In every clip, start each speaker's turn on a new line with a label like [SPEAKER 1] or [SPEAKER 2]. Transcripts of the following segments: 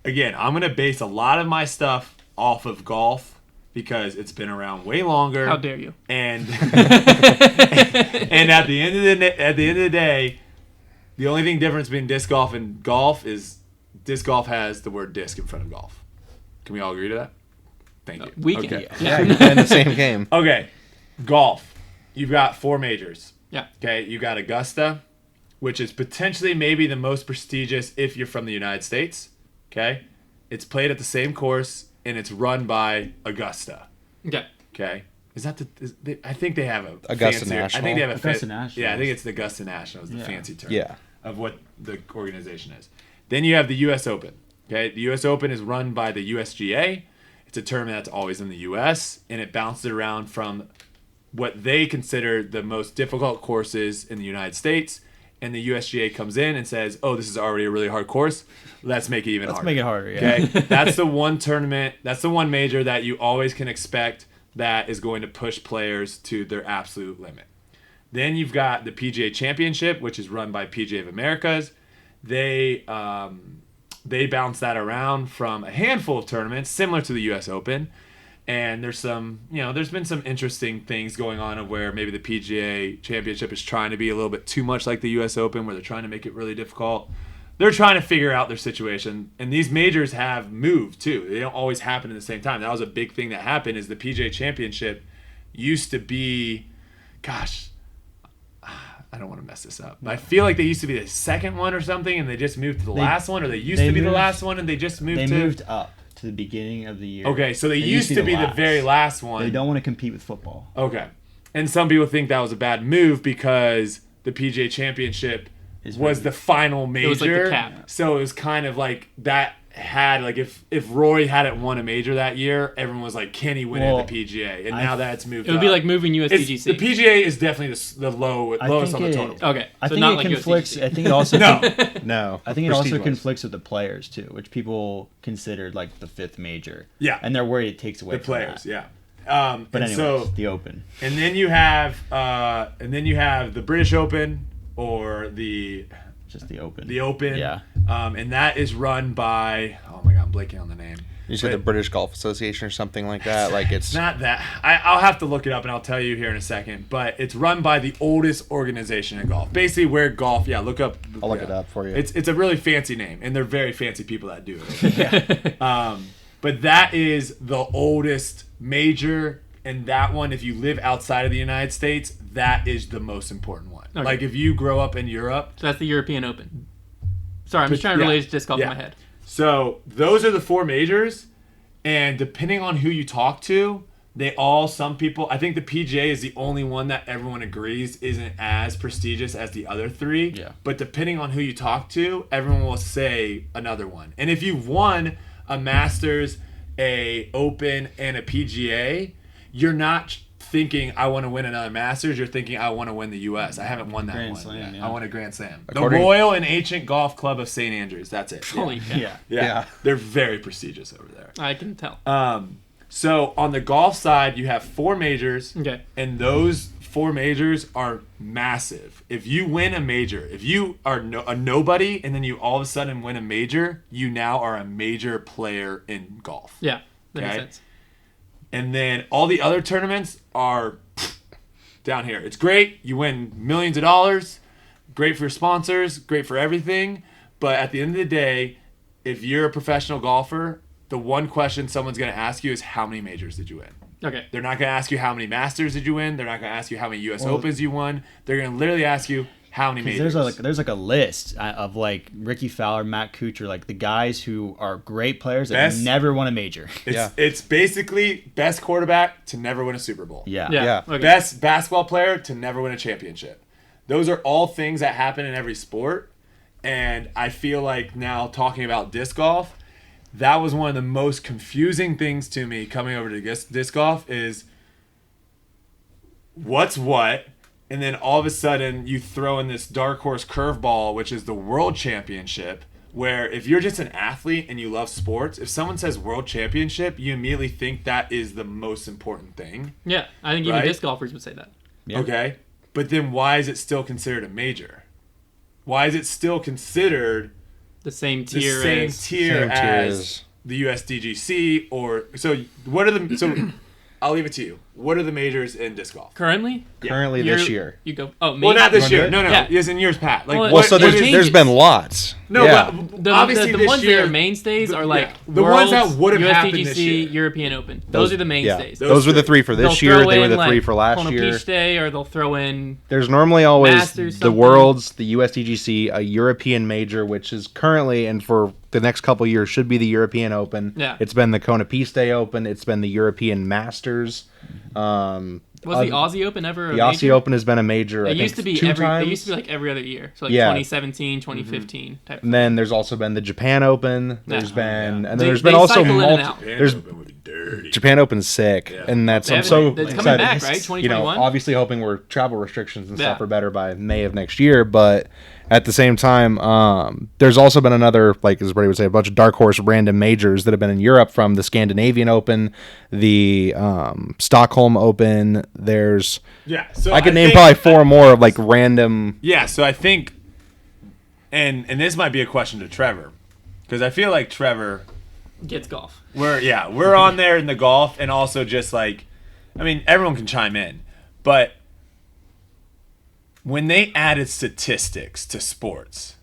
[SPEAKER 1] again, I'm going to base a lot of my stuff off of golf because it's been around way longer.
[SPEAKER 2] How dare you?
[SPEAKER 1] And and at the end of the day, the only thing difference between disc golf and golf is disc golf has the word disc in front of golf. Can we all agree to that? Thank you.
[SPEAKER 2] We can.
[SPEAKER 1] Okay.
[SPEAKER 3] Yeah, you're playing the same game.
[SPEAKER 1] Okay, golf. You've got 4 majors.
[SPEAKER 2] Yeah.
[SPEAKER 1] Okay, you got Augusta, which is potentially maybe the most prestigious if you're from the United States. Okay, it's played at the same course and it's run by Augusta.
[SPEAKER 2] Okay.
[SPEAKER 1] Okay, is that I think they have a
[SPEAKER 3] Augusta
[SPEAKER 1] fancier,
[SPEAKER 3] National.
[SPEAKER 1] I think they have a
[SPEAKER 4] Augusta National.
[SPEAKER 1] Yeah, I think it's the Augusta National is the
[SPEAKER 4] Yeah.
[SPEAKER 1] fancy term.
[SPEAKER 3] Yeah.
[SPEAKER 1] Of what the organization is. Then you have the U.S. Open. Okay, the U.S. Open is run by the USGA. It's a tournament that's always in the U.S. and it bounces around from what they consider the most difficult courses in the United States. And the USGA comes in and says, "Oh, this is already a really hard course. Let's make it even harder."
[SPEAKER 4] Let's make it harder, yeah.
[SPEAKER 1] Okay, that's the one tournament. That's the one major that you always can expect that is going to push players to their absolute limit. Then you've got the PGA Championship, which is run by PGA of Americas. They bounce that around from a handful of tournaments, similar to the U.S. Open. And there's been some interesting things going on of where maybe the PGA Championship is trying to be a little bit too much like the U.S. Open, where they're trying to make it really difficult. They're trying to figure out their situation. And these majors have moved, too. They don't always happen at the same time. That was a big thing that happened is the PGA Championship used to be, gosh, I don't want to mess this up. I feel like they used to be the second one or something, and they just moved to the last one, or they used to be the last one, and they just moved to...
[SPEAKER 4] They moved up to the beginning of the year.
[SPEAKER 1] Okay, so they used to be the very last one.
[SPEAKER 4] They don't want to compete with football.
[SPEAKER 1] Okay. And some people think that was a bad move because the PGA Championship was the final major.
[SPEAKER 2] It was like the cap.
[SPEAKER 1] So it was kind of like that had, like, if Rory hadn't won a major that year, everyone was like, can he win at the PGA? And now that it's moved
[SPEAKER 2] It would be like moving USDGC.
[SPEAKER 1] The PGA is definitely the lowest on the total.
[SPEAKER 2] Okay.
[SPEAKER 4] I
[SPEAKER 2] so
[SPEAKER 4] think
[SPEAKER 2] not
[SPEAKER 4] it
[SPEAKER 2] like
[SPEAKER 4] conflicts.
[SPEAKER 2] USDGC.
[SPEAKER 4] I think it also.
[SPEAKER 3] No.
[SPEAKER 4] I think it also
[SPEAKER 3] Prestige-wise.
[SPEAKER 4] conflicts with the players too, which people considered like the 5th major.
[SPEAKER 1] Yeah.
[SPEAKER 4] And they're worried it takes away
[SPEAKER 1] The
[SPEAKER 4] from
[SPEAKER 1] players,
[SPEAKER 4] that.
[SPEAKER 1] yeah.
[SPEAKER 4] But
[SPEAKER 1] and
[SPEAKER 4] anyways,
[SPEAKER 1] so,
[SPEAKER 4] the Open.
[SPEAKER 1] and then you have the British Open or the
[SPEAKER 4] Just the Open.
[SPEAKER 1] The Open.
[SPEAKER 4] Yeah.
[SPEAKER 1] And that is run by, oh my God, I'm blanking on the name.
[SPEAKER 3] You said the British Golf Association or something like that. Like it's
[SPEAKER 1] Not that. I'll have to look it up and I'll tell you here in a second. But it's run by the oldest organization in golf. Basically, where golf. Yeah, look up.
[SPEAKER 3] I'll look it up for you.
[SPEAKER 1] It's a really fancy name, and they're very fancy people that do it. But that is the oldest major, and that one, if you live outside of the United States, that is the most important one.
[SPEAKER 2] Okay.
[SPEAKER 1] Like if you grow up in Europe.
[SPEAKER 2] So that's the European Open. Sorry, I'm just trying to relate disc golf in my head.
[SPEAKER 1] So those are the 4 majors, and depending on who you talk to, some people, I think the PGA is the only one that everyone agrees isn't as prestigious as the other 3.
[SPEAKER 4] Yeah.
[SPEAKER 1] But depending on who you talk to, everyone will say another one. And if you've won a Masters, a Open, and a PGA, you're not thinking I want to win another Masters. You're thinking I want to win the U.S. I haven't won that
[SPEAKER 4] Grand
[SPEAKER 1] one.
[SPEAKER 4] Slam,
[SPEAKER 1] yet.
[SPEAKER 4] yeah.
[SPEAKER 1] I want a Grand Slam.
[SPEAKER 3] According-
[SPEAKER 1] The Royal and Ancient Golf Club of St. Andrews. That's it.
[SPEAKER 2] Holy cow.
[SPEAKER 4] Yeah.
[SPEAKER 1] Yeah. They're very prestigious over there.
[SPEAKER 2] I can tell.
[SPEAKER 1] So on the golf side, you have 4 majors.
[SPEAKER 2] Okay.
[SPEAKER 1] And those 4 majors are massive. If you win a major, if you are a nobody and then you all of a sudden win a major, you now are a major player in golf.
[SPEAKER 2] Yeah, that makes
[SPEAKER 1] Okay.
[SPEAKER 2] sense.
[SPEAKER 1] And then all the other tournaments are down here. It's great. You win millions of dollars. Great for your sponsors. Great for everything. But at the end of the day, if you're a professional golfer, the one question someone's going to ask you is how many majors did you win?
[SPEAKER 2] Okay.
[SPEAKER 1] They're not going to ask you how many Masters did you win. They're not going to ask you how many U.S. Opens you won. They're going to literally ask you how many majors.
[SPEAKER 4] There's like a list of like Ricky Fowler, Matt Kuchar, like the guys who are great players that never won a major.
[SPEAKER 1] It's basically best quarterback to never win a Super Bowl.
[SPEAKER 2] Yeah.
[SPEAKER 3] Yeah.
[SPEAKER 2] Okay.
[SPEAKER 1] Best basketball player to never win a championship. Those are all things that happen in every sport. And I feel like now talking about disc golf, that was one of the most confusing things to me coming over to disc golf is what's what, and then all of a sudden you throw in this dark horse curveball, which is the world championship, where if you're just an athlete and you love sports, if someone says world championship, you immediately think that is the most important thing.
[SPEAKER 2] Yeah, I think even
[SPEAKER 1] Right?
[SPEAKER 2] disc golfers would say that.
[SPEAKER 4] Yeah.
[SPEAKER 1] Okay? But then why is it still considered a major? Why is it still considered
[SPEAKER 2] the same
[SPEAKER 1] the
[SPEAKER 2] tier
[SPEAKER 1] same
[SPEAKER 2] as
[SPEAKER 1] tier
[SPEAKER 3] Same tier
[SPEAKER 1] as
[SPEAKER 3] as-
[SPEAKER 1] the USDGC or so. What are the so? I'll leave it to you. What are the majors in disc golf?
[SPEAKER 2] currently.
[SPEAKER 3] Currently
[SPEAKER 2] You're-
[SPEAKER 3] this year.
[SPEAKER 2] You go. Oh, me.
[SPEAKER 1] Well, not this
[SPEAKER 3] wanna do
[SPEAKER 1] year.
[SPEAKER 3] it?
[SPEAKER 1] No, no.
[SPEAKER 2] Yeah.
[SPEAKER 1] Yes, in years past. Like,
[SPEAKER 2] Well,
[SPEAKER 3] Well, so
[SPEAKER 2] It
[SPEAKER 3] there's
[SPEAKER 2] changes.
[SPEAKER 3] been lots.
[SPEAKER 1] no,
[SPEAKER 3] yeah.
[SPEAKER 1] but obviously
[SPEAKER 2] the
[SPEAKER 1] this
[SPEAKER 2] ones
[SPEAKER 1] year,
[SPEAKER 2] that are mainstays are like
[SPEAKER 1] the ones that
[SPEAKER 2] Worlds,
[SPEAKER 1] would have happened this
[SPEAKER 2] USDGC,
[SPEAKER 1] year.
[SPEAKER 2] European Open. Those are the
[SPEAKER 3] Yeah.
[SPEAKER 2] mainstays.
[SPEAKER 3] Those were the
[SPEAKER 1] three.
[SPEAKER 3] three for
[SPEAKER 2] They'll
[SPEAKER 3] this year.
[SPEAKER 2] throw
[SPEAKER 3] They were
[SPEAKER 2] in,
[SPEAKER 3] the three
[SPEAKER 2] like,
[SPEAKER 3] for last
[SPEAKER 2] Kona
[SPEAKER 3] year.
[SPEAKER 2] Beach Day, or they'll throw in.
[SPEAKER 3] There's normally always
[SPEAKER 2] Masters
[SPEAKER 3] the
[SPEAKER 2] something.
[SPEAKER 3] Worlds, the USDGC, a European major, which is currently and for the next couple years should be the European Open.
[SPEAKER 2] Yeah.
[SPEAKER 3] It's been the Kona Peace Day Open. It's been the European Masters.
[SPEAKER 2] Was the Aussie Open ever a
[SPEAKER 3] The Aussie
[SPEAKER 2] major?
[SPEAKER 3] Open has been a major. I
[SPEAKER 2] It
[SPEAKER 3] think,
[SPEAKER 2] used to be
[SPEAKER 3] two
[SPEAKER 2] every.
[SPEAKER 3] times.
[SPEAKER 2] It used to be like every other year. So like
[SPEAKER 3] Yeah.
[SPEAKER 2] 2017, 2015 type.
[SPEAKER 3] And then there's also been the Japan Open. There's
[SPEAKER 2] Yeah.
[SPEAKER 3] been and then
[SPEAKER 2] They-
[SPEAKER 3] there's
[SPEAKER 2] they
[SPEAKER 3] been also
[SPEAKER 2] cycle in and out.
[SPEAKER 3] there's Japan Open's sick, and that's I'm
[SPEAKER 2] It's
[SPEAKER 3] so
[SPEAKER 2] coming
[SPEAKER 3] excited.
[SPEAKER 2] back, right?
[SPEAKER 3] You know,
[SPEAKER 2] 2021?
[SPEAKER 3] obviously hoping where travel restrictions and stuff
[SPEAKER 2] Yeah.
[SPEAKER 3] are better by May of next year, but at the same time, there's also been another, like as Brady would say, a bunch of dark horse random majors that have been in Europe, from the Scandinavian Open, the Stockholm Open. There's
[SPEAKER 1] So
[SPEAKER 3] I could name
[SPEAKER 1] think-
[SPEAKER 3] probably four more of like random.
[SPEAKER 1] Yeah, so I think, and this might be a question to Trevor, because I feel like Trevor,
[SPEAKER 2] Gets golf.
[SPEAKER 1] we're on there in the golf, and also just like, I mean, everyone can chime in, but when they added statistics to sports,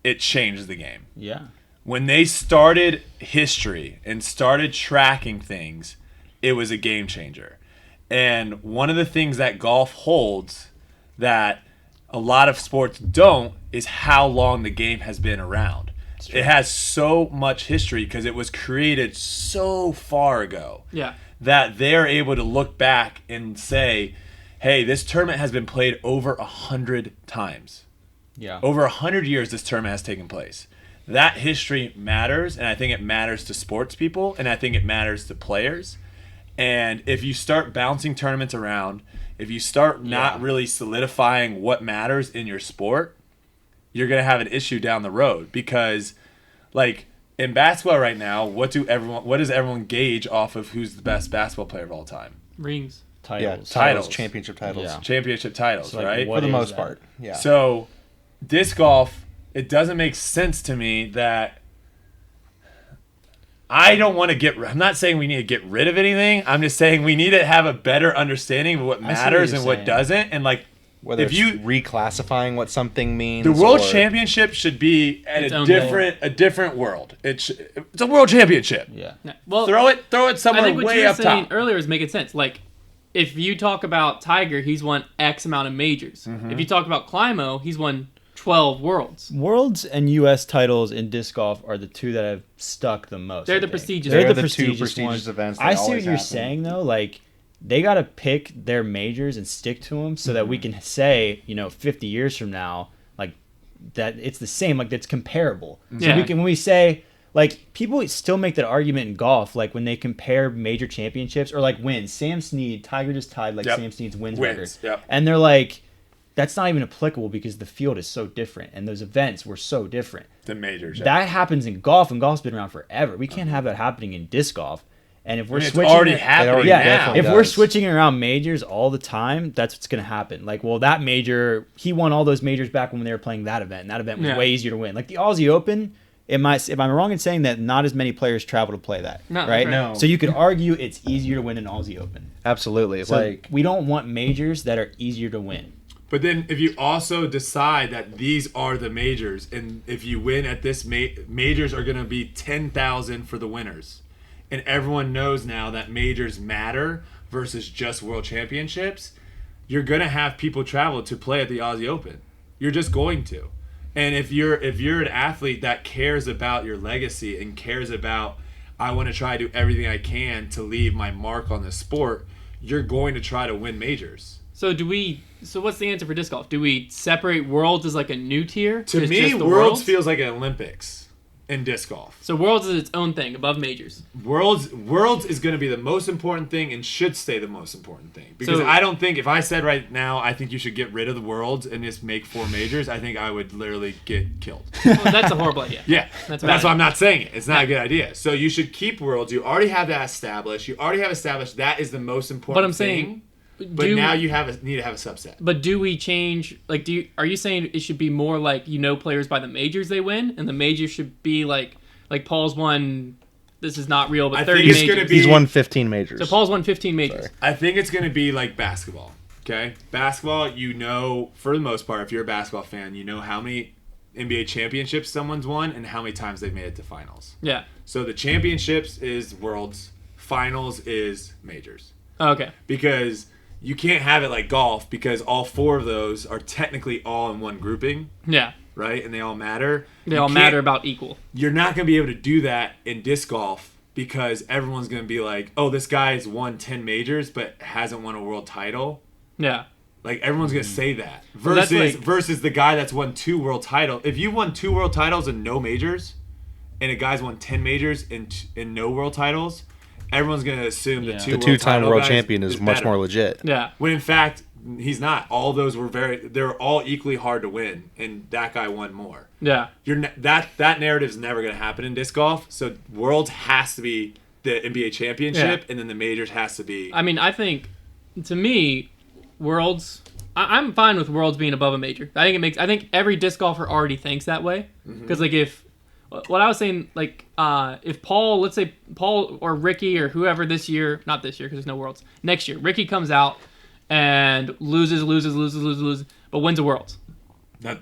[SPEAKER 1] it changed the game.
[SPEAKER 4] Yeah.
[SPEAKER 1] When they started history and started tracking things, it was a game changer. And one of the things that golf holds that a lot of sports don't is how long the game has been around. It has so much history because it was created so far ago
[SPEAKER 2] Yeah.
[SPEAKER 1] that they're able to look back and say, hey, this tournament has been played over 100 times.
[SPEAKER 4] Yeah.
[SPEAKER 1] Over 100 years, this tournament has taken place. That history matters, and I think it matters to sports people, and I think it matters to players. And if you start bouncing tournaments around, if you start not really solidifying what matters in your sport, you're going to have an issue down the road. Because, like, in basketball right now, what does everyone gauge off of who's the best basketball player of all time?
[SPEAKER 2] Rings.
[SPEAKER 3] Yeah,
[SPEAKER 4] Titles.
[SPEAKER 1] Titles.
[SPEAKER 3] championship titles,
[SPEAKER 4] Yeah.
[SPEAKER 1] Championship titles,
[SPEAKER 4] So, like,
[SPEAKER 1] right?
[SPEAKER 4] what
[SPEAKER 3] for the
[SPEAKER 4] is
[SPEAKER 3] most
[SPEAKER 4] that?
[SPEAKER 3] part. Yeah.
[SPEAKER 1] So, disc golf, it doesn't make sense to me that I don't want to I'm not saying we need to get rid of anything. I'm just saying we need to have a better understanding of what
[SPEAKER 4] I see what
[SPEAKER 1] matters
[SPEAKER 4] you're
[SPEAKER 1] and what
[SPEAKER 4] saying.
[SPEAKER 1] doesn't. And like,
[SPEAKER 3] Whether
[SPEAKER 1] if
[SPEAKER 3] it's
[SPEAKER 1] you
[SPEAKER 3] reclassifying what something means,
[SPEAKER 1] the world
[SPEAKER 3] or-
[SPEAKER 1] championship should be at
[SPEAKER 2] Its
[SPEAKER 1] a
[SPEAKER 2] own
[SPEAKER 1] different world. It's a world championship.
[SPEAKER 4] Yeah.
[SPEAKER 2] Yeah. Well,
[SPEAKER 1] Throw it
[SPEAKER 2] I
[SPEAKER 1] somewhere
[SPEAKER 2] think what
[SPEAKER 1] way
[SPEAKER 2] you were
[SPEAKER 1] up
[SPEAKER 2] saying
[SPEAKER 1] top.
[SPEAKER 2] earlier is making sense. Like, if you talk about Tiger, he's won X amount of majors.
[SPEAKER 1] Mm-hmm.
[SPEAKER 2] If you talk about Climo, he's won 12 worlds.
[SPEAKER 4] Worlds and U.S. titles in disc golf are the two that have stuck the most.
[SPEAKER 2] They're
[SPEAKER 4] I
[SPEAKER 2] the
[SPEAKER 4] think.
[SPEAKER 2] prestigious
[SPEAKER 4] They're
[SPEAKER 2] ones.
[SPEAKER 4] the
[SPEAKER 3] the two
[SPEAKER 4] prestigious
[SPEAKER 3] prestigious
[SPEAKER 4] ones.
[SPEAKER 3] events that
[SPEAKER 4] I see what
[SPEAKER 3] always
[SPEAKER 4] you're
[SPEAKER 3] happen.
[SPEAKER 4] saying though. Like they got to pick their majors and stick to them so that we
[SPEAKER 3] Mm-hmm.
[SPEAKER 4] can say, 50 years from now, like that it's the same, like that's comparable. So
[SPEAKER 2] Yeah.
[SPEAKER 4] when we say. Like, people still make that argument in golf, like, when they compare major championships, or, like, wins. Sam Snead, Tiger just tied, like,
[SPEAKER 1] Yep.
[SPEAKER 4] Sam Snead's wins
[SPEAKER 1] Wins,
[SPEAKER 4] record.
[SPEAKER 1] yep.
[SPEAKER 4] And they're like, that's not even applicable because the field is so different, and those events were so different.
[SPEAKER 1] The majors.
[SPEAKER 4] That happens in golf, and golf's been around forever. We can't have that happening in disc golf. And if we're
[SPEAKER 1] it's
[SPEAKER 4] switching...
[SPEAKER 1] already
[SPEAKER 4] it-
[SPEAKER 1] happening
[SPEAKER 4] yeah,
[SPEAKER 1] now.
[SPEAKER 4] if we're
[SPEAKER 3] does.
[SPEAKER 4] switching around majors all the time, that's what's going to happen. Like, well, that major, he won all those majors back when they were playing that event, and that event was
[SPEAKER 2] Yeah.
[SPEAKER 4] way easier to win. Like, the Aussie Open... if I'm wrong in saying that not as many players travel to play that,
[SPEAKER 2] No,
[SPEAKER 4] right?
[SPEAKER 2] that's
[SPEAKER 3] right.
[SPEAKER 4] So you could argue it's easier to win an Aussie Open.
[SPEAKER 3] Absolutely.
[SPEAKER 4] So
[SPEAKER 3] Like
[SPEAKER 4] we don't want majors that are easier to win.
[SPEAKER 1] But then if you also decide that these are the majors, and if you win at this majors are going to be 10,000 for the winners, and everyone knows now that majors matter versus just world championships, you're going to have people travel to play at the Aussie Open. You're just going to. And if you're an athlete that cares about your legacy and cares about, I want to try to do everything I can to leave my mark on the sport, you're going to try to win majors.
[SPEAKER 2] So what's the answer for disc golf? Do we separate Worlds as like a new tier?
[SPEAKER 1] To
[SPEAKER 2] Just
[SPEAKER 1] me,
[SPEAKER 2] the
[SPEAKER 1] Worlds feels like an Olympics in disc golf.
[SPEAKER 2] So Worlds is its own thing above majors.
[SPEAKER 1] Worlds is going to be the most important thing and should stay the most important thing. Because
[SPEAKER 2] So-
[SPEAKER 1] I don't think, if I said right now, I think you should get rid of the Worlds and just make 4 majors, I think I would literally get killed.
[SPEAKER 2] Well, that's a horrible idea.
[SPEAKER 1] Yeah,
[SPEAKER 2] That's
[SPEAKER 1] that's
[SPEAKER 2] bad.
[SPEAKER 1] why I'm not saying it. It's not a good idea. So you should keep Worlds. You already have that established. You already have established that is the most important
[SPEAKER 2] But I'm
[SPEAKER 1] thing.
[SPEAKER 2] saying,
[SPEAKER 1] But now you need to have a subset.
[SPEAKER 2] But do we change? Like, are you saying it should be more like players by the majors they win, and the majors should be like Paul's won? This is not real, but
[SPEAKER 1] I
[SPEAKER 2] 30
[SPEAKER 1] think it's
[SPEAKER 2] majors.
[SPEAKER 1] gonna be-
[SPEAKER 3] He's won 15 majors.
[SPEAKER 2] So Paul's won 15 majors.
[SPEAKER 3] Sorry.
[SPEAKER 1] I think it's going to be like basketball. Okay, basketball. For the most part, if you're a basketball fan, you know how many NBA championships someone's won and how many times they've made it to finals.
[SPEAKER 2] Yeah.
[SPEAKER 1] So the championships is worlds, finals is majors.
[SPEAKER 2] Okay.
[SPEAKER 1] Because you can't have it like golf because all 4 of those are technically all in one grouping,
[SPEAKER 2] Yeah.
[SPEAKER 1] right? And they all matter.
[SPEAKER 2] They
[SPEAKER 1] You
[SPEAKER 2] all
[SPEAKER 1] can't-
[SPEAKER 2] matter about equal.
[SPEAKER 1] You're not going to be able to do that in disc golf because everyone's going to be like, oh, this guy's won 10 majors but hasn't won a world title.
[SPEAKER 2] Yeah.
[SPEAKER 1] Like, everyone's going to say that.
[SPEAKER 2] Well, that's
[SPEAKER 1] Versus the guy that's won 2 world titles. If you won 2 world titles and no majors, and a guy's won 10 majors and no world titles, everyone's going to assume
[SPEAKER 4] Yeah.
[SPEAKER 3] The two-time world champion is much
[SPEAKER 1] better.
[SPEAKER 3] more legit.
[SPEAKER 2] Yeah.
[SPEAKER 1] When in fact, he's not. All those were they're all equally hard to win, and that guy won more.
[SPEAKER 2] Yeah.
[SPEAKER 1] That narrative's never going to happen in disc golf. So Worlds has to be the NBA championship, and then the majors has to be.
[SPEAKER 2] I mean, I think, to me, Worlds. I'm fine with Worlds being above a major. I think every disc golfer already thinks that way. Because if what I was saying, if Paul, let's say Paul or Ricky or whoever this year, not this year because there's no Worlds, next year, Ricky comes out and loses, but wins a Worlds.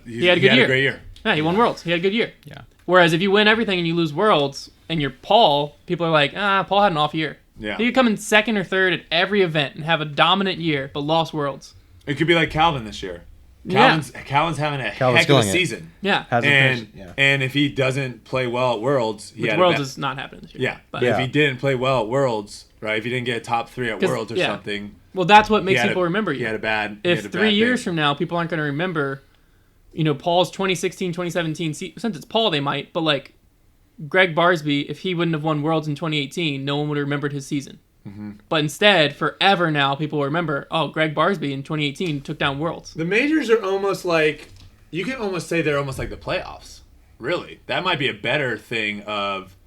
[SPEAKER 1] He
[SPEAKER 2] had a good year.
[SPEAKER 1] great year.
[SPEAKER 2] Yeah, he won Worlds. He had a good year.
[SPEAKER 4] Yeah.
[SPEAKER 2] Whereas if you win everything and you lose Worlds and you're Paul, people are like, Paul had an off year.
[SPEAKER 1] Yeah.
[SPEAKER 2] He could come in second or third at every event and have a dominant year, but lost Worlds.
[SPEAKER 1] It could be like Calvin this year.
[SPEAKER 2] Yeah.
[SPEAKER 1] Calvin's having a
[SPEAKER 3] Calvin's
[SPEAKER 1] heck of a
[SPEAKER 3] killing it.
[SPEAKER 1] season.
[SPEAKER 2] Yeah.
[SPEAKER 3] Hasn't
[SPEAKER 1] And
[SPEAKER 3] finished- yeah.
[SPEAKER 1] and if he doesn't play well at Worlds,
[SPEAKER 2] Which Worlds is not happening this year.
[SPEAKER 1] yeah.
[SPEAKER 2] But,
[SPEAKER 1] If he didn't play well at Worlds, right? If he didn't get a top 3 at
[SPEAKER 2] 'Cause-
[SPEAKER 1] Worlds or
[SPEAKER 2] yeah.
[SPEAKER 1] something,
[SPEAKER 2] Well, that's what
[SPEAKER 1] he
[SPEAKER 2] makes
[SPEAKER 1] had
[SPEAKER 2] people
[SPEAKER 1] a-
[SPEAKER 2] remember
[SPEAKER 1] He
[SPEAKER 2] you.
[SPEAKER 1] had a bad.
[SPEAKER 2] If 3 years from now, people aren't going to remember, Paul's 2016, 2017, since it's Paul, they might, but Greg Barsby, if he wouldn't have won Worlds in 2018, no one would have remembered his season.
[SPEAKER 1] Mm-hmm.
[SPEAKER 2] But instead, forever now, people will remember, Greg Barsby in 2018 took down Worlds.
[SPEAKER 1] The majors are almost like, you can almost say they're almost like the playoffs. Really, that might be a better thing of,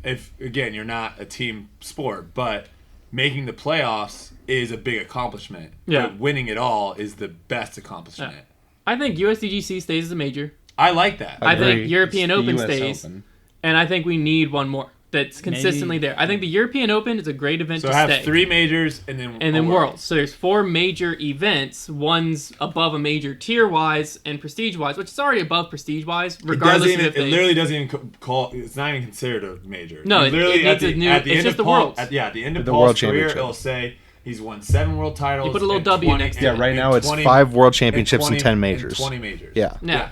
[SPEAKER 1] if again you're not a team sport, but making the playoffs is a big accomplishment.
[SPEAKER 2] Yeah.
[SPEAKER 1] But winning it all is the best accomplishment.
[SPEAKER 2] Yeah. I think USDGC stays as a major,
[SPEAKER 1] I like that.
[SPEAKER 2] I think
[SPEAKER 3] Agree.
[SPEAKER 2] European
[SPEAKER 3] It's the
[SPEAKER 2] Open
[SPEAKER 3] US
[SPEAKER 2] stays.
[SPEAKER 3] Open.
[SPEAKER 2] and I think we need one more that's consistently there. I think the European Open is a great event
[SPEAKER 1] So
[SPEAKER 2] to
[SPEAKER 1] have
[SPEAKER 2] stay.
[SPEAKER 1] 3 majors and then
[SPEAKER 2] Worlds. So there's 4 major events. One's above a major tier-wise and prestige-wise, which is already above prestige-wise, regardless of if
[SPEAKER 1] It
[SPEAKER 2] they...
[SPEAKER 1] literally doesn't even call. It's not even considered a major.
[SPEAKER 2] No,
[SPEAKER 1] You
[SPEAKER 2] it
[SPEAKER 1] literally
[SPEAKER 2] needs a new-
[SPEAKER 1] at the
[SPEAKER 2] it's
[SPEAKER 1] end
[SPEAKER 2] just
[SPEAKER 1] of
[SPEAKER 2] the
[SPEAKER 1] Paul,
[SPEAKER 2] Worlds.
[SPEAKER 1] at the end of
[SPEAKER 3] The
[SPEAKER 1] Paul's
[SPEAKER 3] World
[SPEAKER 1] career,
[SPEAKER 3] Championship.
[SPEAKER 1] it'll say he's won 7 world titles.
[SPEAKER 2] You put a little
[SPEAKER 1] and
[SPEAKER 2] W
[SPEAKER 1] 20
[SPEAKER 2] next to
[SPEAKER 1] and-
[SPEAKER 2] it.
[SPEAKER 3] Yeah, right
[SPEAKER 1] and
[SPEAKER 3] now it's
[SPEAKER 1] 20
[SPEAKER 3] 5 world championships and
[SPEAKER 1] 20
[SPEAKER 3] 10 majors.
[SPEAKER 1] 20 majors.
[SPEAKER 3] Yeah.
[SPEAKER 2] Yeah.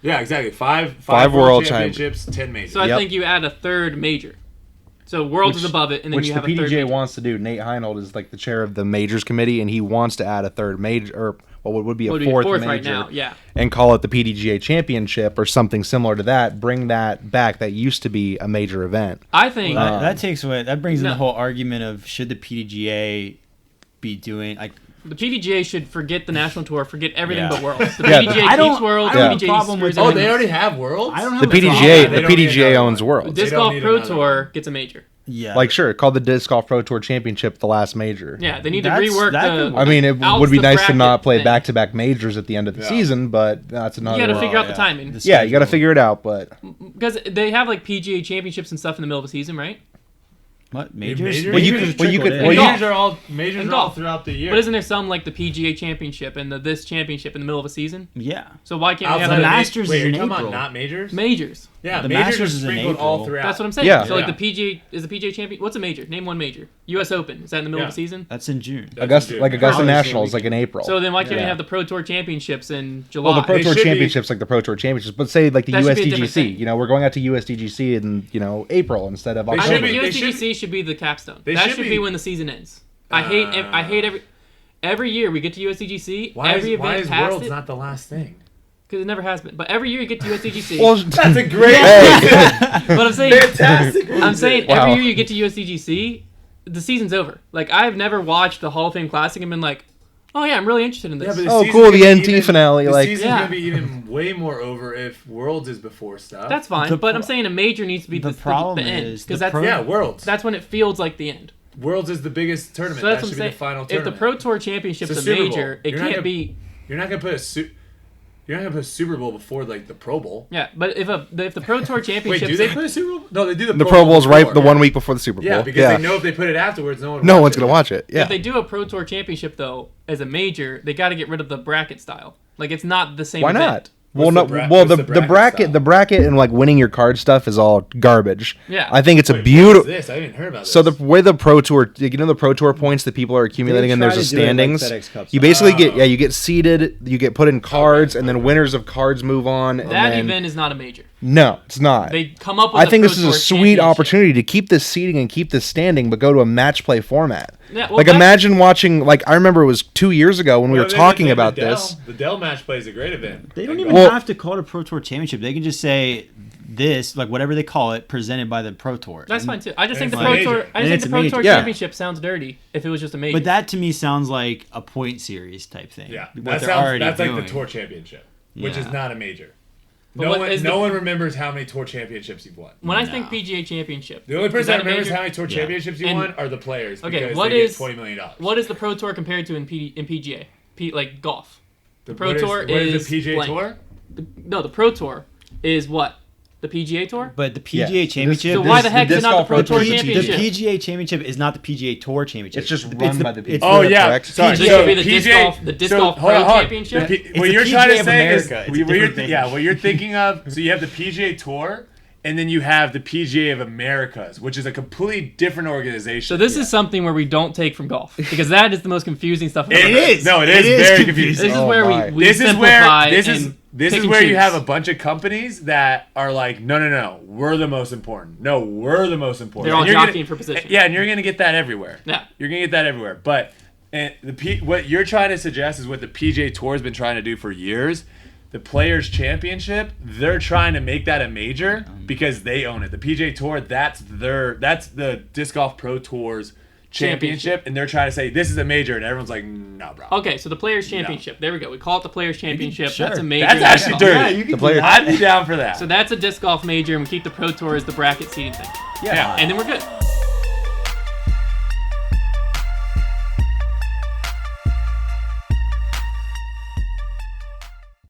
[SPEAKER 1] Yeah, exactly. Five
[SPEAKER 3] Five
[SPEAKER 1] world
[SPEAKER 3] world
[SPEAKER 1] championships, 10 majors.
[SPEAKER 2] So I
[SPEAKER 3] Yep.
[SPEAKER 2] think you add a third major. So Worlds is above it, and then
[SPEAKER 3] Which
[SPEAKER 2] you
[SPEAKER 3] the
[SPEAKER 2] have a third
[SPEAKER 3] PDGA
[SPEAKER 2] major.
[SPEAKER 3] wants to do. Nate Heinold is like the chair of the majors committee, and he wants to add a third major, or what would be a
[SPEAKER 2] Would be
[SPEAKER 3] fourth
[SPEAKER 2] fourth
[SPEAKER 3] major,
[SPEAKER 2] right now, yeah.
[SPEAKER 3] and call it the PDGA Championship or something similar to that. Bring that back. That used to be a major event.
[SPEAKER 2] I think...
[SPEAKER 4] That takes away. That brings in
[SPEAKER 2] No.
[SPEAKER 4] the whole argument of should the PDGA be doing like.
[SPEAKER 2] The PDGA should forget the national tour, forget everything
[SPEAKER 4] Yeah.
[SPEAKER 2] but Worlds. The
[SPEAKER 3] Yeah.
[SPEAKER 2] PDGA
[SPEAKER 4] I don't-
[SPEAKER 2] keeps Worlds.
[SPEAKER 4] I don't have
[SPEAKER 2] PDGA
[SPEAKER 4] a problem with
[SPEAKER 2] screws
[SPEAKER 1] Oh,
[SPEAKER 2] everything
[SPEAKER 1] they
[SPEAKER 2] else.
[SPEAKER 1] already have worlds?
[SPEAKER 4] I don't have
[SPEAKER 3] The
[SPEAKER 4] a problem.
[SPEAKER 3] PDGA,
[SPEAKER 1] They
[SPEAKER 3] the
[SPEAKER 1] don't need
[SPEAKER 3] PDGA
[SPEAKER 1] another
[SPEAKER 3] owns
[SPEAKER 1] one.
[SPEAKER 3] Worlds.
[SPEAKER 2] Disc
[SPEAKER 1] They don't
[SPEAKER 2] Golf
[SPEAKER 1] need
[SPEAKER 2] Pro
[SPEAKER 1] another
[SPEAKER 2] Tour gets a major.
[SPEAKER 4] Yeah.
[SPEAKER 3] Like sure, call the Disc Golf Pro Tour Championship the last major.
[SPEAKER 2] Yeah, they need to
[SPEAKER 4] That's-
[SPEAKER 2] rework
[SPEAKER 4] that
[SPEAKER 2] the...
[SPEAKER 4] could
[SPEAKER 3] I mean, it
[SPEAKER 2] outs
[SPEAKER 3] would be
[SPEAKER 2] the
[SPEAKER 3] nice to
[SPEAKER 2] bracket
[SPEAKER 3] not play
[SPEAKER 2] thing.
[SPEAKER 3] back-to-back majors at the end of the
[SPEAKER 1] Yeah.
[SPEAKER 3] season, but that's another.
[SPEAKER 2] You got to figure out
[SPEAKER 4] yeah.
[SPEAKER 2] the timing.
[SPEAKER 3] Yeah, you got to figure it out, but
[SPEAKER 2] Because they have like PGA championships and stuff in the middle of the season, right?
[SPEAKER 4] What
[SPEAKER 1] Majors?
[SPEAKER 4] majors?
[SPEAKER 1] Well, you
[SPEAKER 3] could-
[SPEAKER 4] Majors
[SPEAKER 3] well, you
[SPEAKER 4] trickled
[SPEAKER 3] could-
[SPEAKER 4] in.
[SPEAKER 3] well, you-
[SPEAKER 1] Majors are all majors
[SPEAKER 2] And
[SPEAKER 1] are all
[SPEAKER 2] golf.
[SPEAKER 1] throughout the year.
[SPEAKER 2] But isn't there some like the PGA championship and the this championship in the middle of a season?
[SPEAKER 4] Yeah.
[SPEAKER 2] So why can't we
[SPEAKER 1] Outside
[SPEAKER 2] have
[SPEAKER 1] of
[SPEAKER 2] the
[SPEAKER 4] the Masters
[SPEAKER 1] Wait,
[SPEAKER 4] is
[SPEAKER 1] you're
[SPEAKER 4] in
[SPEAKER 1] talking
[SPEAKER 4] April.
[SPEAKER 1] about not majors?
[SPEAKER 2] majors?
[SPEAKER 1] Yeah,
[SPEAKER 4] The
[SPEAKER 1] majors
[SPEAKER 4] Masters
[SPEAKER 1] are
[SPEAKER 4] is in
[SPEAKER 1] sprinkled all
[SPEAKER 4] April.
[SPEAKER 1] throughout.
[SPEAKER 2] That's what I'm saying.
[SPEAKER 3] Yeah.
[SPEAKER 2] So like
[SPEAKER 1] Yeah.
[SPEAKER 2] the PGA is the PGA champion. What's a major? Name one major. U.S. Open is that in the middle of the
[SPEAKER 1] Yeah.
[SPEAKER 2] season?
[SPEAKER 4] That's in June.
[SPEAKER 3] Augusta, like Augusta
[SPEAKER 4] College
[SPEAKER 3] Nationals,
[SPEAKER 4] League.
[SPEAKER 3] like in April.
[SPEAKER 2] So then why can't we
[SPEAKER 3] Yeah.
[SPEAKER 2] have the Pro Tour championships in July?
[SPEAKER 3] Well, the Pro
[SPEAKER 1] They
[SPEAKER 3] Tour
[SPEAKER 1] should be-
[SPEAKER 3] Championships, like the Pro Tour Championships, but say like the
[SPEAKER 2] That should be a different
[SPEAKER 3] USDGC.
[SPEAKER 2] thing.
[SPEAKER 3] You know, we're going out to USDGC in April instead of
[SPEAKER 1] They
[SPEAKER 2] I
[SPEAKER 3] October.
[SPEAKER 1] should
[SPEAKER 2] think
[SPEAKER 1] be-
[SPEAKER 2] USDGC should be the capstone.
[SPEAKER 1] They
[SPEAKER 2] That
[SPEAKER 1] should
[SPEAKER 2] should
[SPEAKER 1] be-
[SPEAKER 2] be when the season ends. I hate every year we get to USDGC.
[SPEAKER 1] Why
[SPEAKER 2] every
[SPEAKER 1] why
[SPEAKER 2] event
[SPEAKER 1] is
[SPEAKER 2] past
[SPEAKER 1] Worlds
[SPEAKER 2] it
[SPEAKER 1] not the last thing?
[SPEAKER 2] because it never has been. But every year you get to USDGC.
[SPEAKER 3] Well,
[SPEAKER 1] That's a great,
[SPEAKER 2] but I'm saying
[SPEAKER 1] fantastic.
[SPEAKER 2] I'm saying
[SPEAKER 3] Wow.
[SPEAKER 2] every year you get to USDGC, the season's over. Like I've never watched the Hall of Fame Classic and been like, oh yeah, I'm really interested in this.
[SPEAKER 1] Yeah, but
[SPEAKER 3] Oh,
[SPEAKER 1] season's
[SPEAKER 3] cool,
[SPEAKER 1] gonna
[SPEAKER 3] the
[SPEAKER 1] be
[SPEAKER 3] NT finale,
[SPEAKER 1] The
[SPEAKER 3] like-
[SPEAKER 1] season's
[SPEAKER 2] Yeah.
[SPEAKER 1] gonna be even way more over if Worlds is before stuff.
[SPEAKER 2] That's fine.
[SPEAKER 4] The
[SPEAKER 2] but
[SPEAKER 4] pro-
[SPEAKER 2] I'm saying a major needs to be
[SPEAKER 4] the
[SPEAKER 2] the
[SPEAKER 4] problem
[SPEAKER 2] end
[SPEAKER 4] is
[SPEAKER 2] because
[SPEAKER 4] the
[SPEAKER 2] that's
[SPEAKER 4] pro-
[SPEAKER 1] yeah, Worlds.
[SPEAKER 2] that's when it feels like the end.
[SPEAKER 1] Worlds is the biggest tournament.
[SPEAKER 2] So that's
[SPEAKER 1] that
[SPEAKER 2] what
[SPEAKER 1] should
[SPEAKER 2] I'm
[SPEAKER 1] be
[SPEAKER 2] saying.
[SPEAKER 1] the final
[SPEAKER 2] If
[SPEAKER 1] tournament.
[SPEAKER 2] the Pro Tour Championship's
[SPEAKER 1] It's
[SPEAKER 2] a
[SPEAKER 1] a Super Bowl.
[SPEAKER 2] major, it
[SPEAKER 1] You're not
[SPEAKER 2] can't
[SPEAKER 1] gonna-
[SPEAKER 2] be.
[SPEAKER 1] You're not gonna put a Super Bowl before like the Pro Bowl.
[SPEAKER 2] Yeah, but if the Pro Tour
[SPEAKER 1] Wait,
[SPEAKER 2] Championship,
[SPEAKER 1] do they put a Super Bowl? No, they do
[SPEAKER 3] The Pro Bowl's right the
[SPEAKER 1] before.
[SPEAKER 3] 1 week before the Super Bowl.
[SPEAKER 1] Yeah, because they know if they put it afterwards, no one.
[SPEAKER 3] no one's gonna watch it. Yeah.
[SPEAKER 2] if they do a Pro Tour Championship though as a major, they got to get rid of the bracket style. Like it's not the same.
[SPEAKER 3] Why
[SPEAKER 2] event.
[SPEAKER 3] not? Well, no.
[SPEAKER 1] the
[SPEAKER 3] Well, the bracket
[SPEAKER 1] style?
[SPEAKER 3] and like winning your card stuff is all garbage.
[SPEAKER 2] Yeah.
[SPEAKER 3] I think it's a
[SPEAKER 1] Wait,
[SPEAKER 3] beautiful.
[SPEAKER 1] what is this? I haven't heard about this.
[SPEAKER 3] So the way the Pro Tour, the Pro Tour points that people are accumulating, and
[SPEAKER 4] try
[SPEAKER 3] there's a
[SPEAKER 4] to do it like
[SPEAKER 3] standings.
[SPEAKER 4] FedEx Cup
[SPEAKER 3] You
[SPEAKER 4] style.
[SPEAKER 3] basically you get seeded, you get put in cards, and then winners of cards move on. And
[SPEAKER 2] That
[SPEAKER 3] then,
[SPEAKER 2] event is not a major.
[SPEAKER 3] no, it's not.
[SPEAKER 2] They come up with.
[SPEAKER 3] I think
[SPEAKER 2] a
[SPEAKER 3] this
[SPEAKER 2] Pro
[SPEAKER 3] is a
[SPEAKER 2] Tour
[SPEAKER 3] sweet
[SPEAKER 2] championship.
[SPEAKER 3] opportunity to keep this seeding and keep this standing, but go to a match play format.
[SPEAKER 2] Yeah, well,
[SPEAKER 3] like
[SPEAKER 2] that's-
[SPEAKER 3] imagine watching. Like I remember it was 2 years ago when we
[SPEAKER 1] No,
[SPEAKER 3] were
[SPEAKER 1] they
[SPEAKER 3] talking
[SPEAKER 1] did
[SPEAKER 3] about
[SPEAKER 1] the Dell.
[SPEAKER 3] this.
[SPEAKER 1] The Dell match play is a great event.
[SPEAKER 4] They don't
[SPEAKER 1] Like,
[SPEAKER 4] even
[SPEAKER 3] Well-
[SPEAKER 4] have to call it a Pro Tour Championship. They can just say this, like whatever they call it, presented by the Pro Tour.
[SPEAKER 2] That's fine too. I just think the
[SPEAKER 1] it's a
[SPEAKER 2] Pro
[SPEAKER 1] major.
[SPEAKER 2] Tour. I
[SPEAKER 4] And
[SPEAKER 2] just think
[SPEAKER 4] it's
[SPEAKER 2] the
[SPEAKER 4] a
[SPEAKER 2] Pro
[SPEAKER 4] major.
[SPEAKER 2] Tour
[SPEAKER 3] Yeah.
[SPEAKER 2] Championship sounds dirty if it was just a major.
[SPEAKER 4] But that to me sounds like a point series type thing.
[SPEAKER 1] Yeah,
[SPEAKER 4] What
[SPEAKER 1] that
[SPEAKER 4] they're
[SPEAKER 1] sounds.
[SPEAKER 4] already
[SPEAKER 1] That's
[SPEAKER 4] doing.
[SPEAKER 1] like the Tour Championship, which is
[SPEAKER 4] Yeah.
[SPEAKER 1] not a major.
[SPEAKER 2] But
[SPEAKER 1] No
[SPEAKER 2] what
[SPEAKER 1] one,
[SPEAKER 2] is
[SPEAKER 1] no
[SPEAKER 2] the-
[SPEAKER 1] one remembers how many Tour Championships you've won.
[SPEAKER 2] when I
[SPEAKER 4] No.
[SPEAKER 2] think PGA Championship,
[SPEAKER 1] The only
[SPEAKER 2] is
[SPEAKER 1] person
[SPEAKER 2] that
[SPEAKER 1] that
[SPEAKER 2] a
[SPEAKER 1] remembers
[SPEAKER 2] major?
[SPEAKER 1] how many Tour
[SPEAKER 4] Yeah.
[SPEAKER 1] Championships you
[SPEAKER 2] And-
[SPEAKER 1] won are the players.
[SPEAKER 2] Okay,
[SPEAKER 1] because
[SPEAKER 2] what
[SPEAKER 1] they
[SPEAKER 2] is-
[SPEAKER 1] get $20 million?
[SPEAKER 2] What is the Pro Tour compared to in PGA? Like golf. The Pro
[SPEAKER 1] What
[SPEAKER 2] Tour
[SPEAKER 1] what is
[SPEAKER 2] is
[SPEAKER 1] the PGA
[SPEAKER 2] blank.
[SPEAKER 1] Tour.
[SPEAKER 2] No, the Pro Tour is what? The PGA Tour?
[SPEAKER 4] But the PGA
[SPEAKER 3] Yeah.
[SPEAKER 4] Championship.
[SPEAKER 2] So why the
[SPEAKER 3] This-
[SPEAKER 2] heck
[SPEAKER 3] the
[SPEAKER 2] is it not
[SPEAKER 3] disc
[SPEAKER 2] the
[SPEAKER 3] golf
[SPEAKER 2] Pro
[SPEAKER 3] Pro
[SPEAKER 2] Tour
[SPEAKER 3] Tour is the
[SPEAKER 2] Championship?
[SPEAKER 4] The PGA Championship is not the PGA Tour Championship.
[SPEAKER 3] It's just
[SPEAKER 4] It's
[SPEAKER 3] run
[SPEAKER 4] the-
[SPEAKER 3] by the
[SPEAKER 4] it's
[SPEAKER 3] people.
[SPEAKER 1] Oh
[SPEAKER 4] the-
[SPEAKER 1] yeah,
[SPEAKER 3] correct?
[SPEAKER 1] sorry.
[SPEAKER 2] PGA
[SPEAKER 1] So
[SPEAKER 2] would be the disc golf
[SPEAKER 1] hold
[SPEAKER 2] pro
[SPEAKER 1] on, hold on.
[SPEAKER 2] championship?
[SPEAKER 1] The
[SPEAKER 4] It's
[SPEAKER 1] what
[SPEAKER 4] the
[SPEAKER 1] you're trying
[SPEAKER 4] PGA
[SPEAKER 1] to
[SPEAKER 4] of
[SPEAKER 1] say
[SPEAKER 4] America.
[SPEAKER 1] is,
[SPEAKER 4] It's a
[SPEAKER 1] what you're,
[SPEAKER 4] different thing.
[SPEAKER 1] yeah, what you're thinking of. So you have the PGA Tour, and then you have the PGA of Americas, which is a completely different organization.
[SPEAKER 2] So this is something where we don't take from golf because that is the most confusing stuff. I've
[SPEAKER 1] It
[SPEAKER 2] ever heard.
[SPEAKER 1] is. No, it is very confusing.
[SPEAKER 2] This is
[SPEAKER 3] Oh
[SPEAKER 2] where
[SPEAKER 3] my.
[SPEAKER 2] we
[SPEAKER 1] This is
[SPEAKER 2] simplify
[SPEAKER 1] where
[SPEAKER 2] and
[SPEAKER 1] this
[SPEAKER 2] pick
[SPEAKER 1] is
[SPEAKER 2] and
[SPEAKER 1] where you
[SPEAKER 2] choose.
[SPEAKER 1] have a bunch of companies that are like, no, we're the most important. No, we're the most important.
[SPEAKER 2] They're all
[SPEAKER 1] And you're
[SPEAKER 2] jockeying for position.
[SPEAKER 1] Yeah, and you're gonna get that everywhere.
[SPEAKER 2] Yeah.
[SPEAKER 1] You're gonna get that everywhere. But what you're trying to suggest is what the PGA Tour has been trying to do for years. The Players Championship, they're trying to make that a major because they own it. The PGA Tour, that's the Disc Golf Pro Tour's championship, and they're trying to say this is a major, and everyone's like, no, bro.
[SPEAKER 2] Okay, so the Players Championship. There we go. We call it the Players Championship.
[SPEAKER 4] Sure.
[SPEAKER 2] That's a major.
[SPEAKER 1] That's
[SPEAKER 2] in disc
[SPEAKER 1] actually
[SPEAKER 2] golf.
[SPEAKER 1] dirty.
[SPEAKER 4] Yeah, you can
[SPEAKER 3] The
[SPEAKER 4] do
[SPEAKER 3] player-
[SPEAKER 4] that.
[SPEAKER 1] I'd be down for that.
[SPEAKER 2] So that's a disc golf major, and we keep the Pro Tour as the bracket seeding thing.
[SPEAKER 1] yeah.
[SPEAKER 2] And then we're good.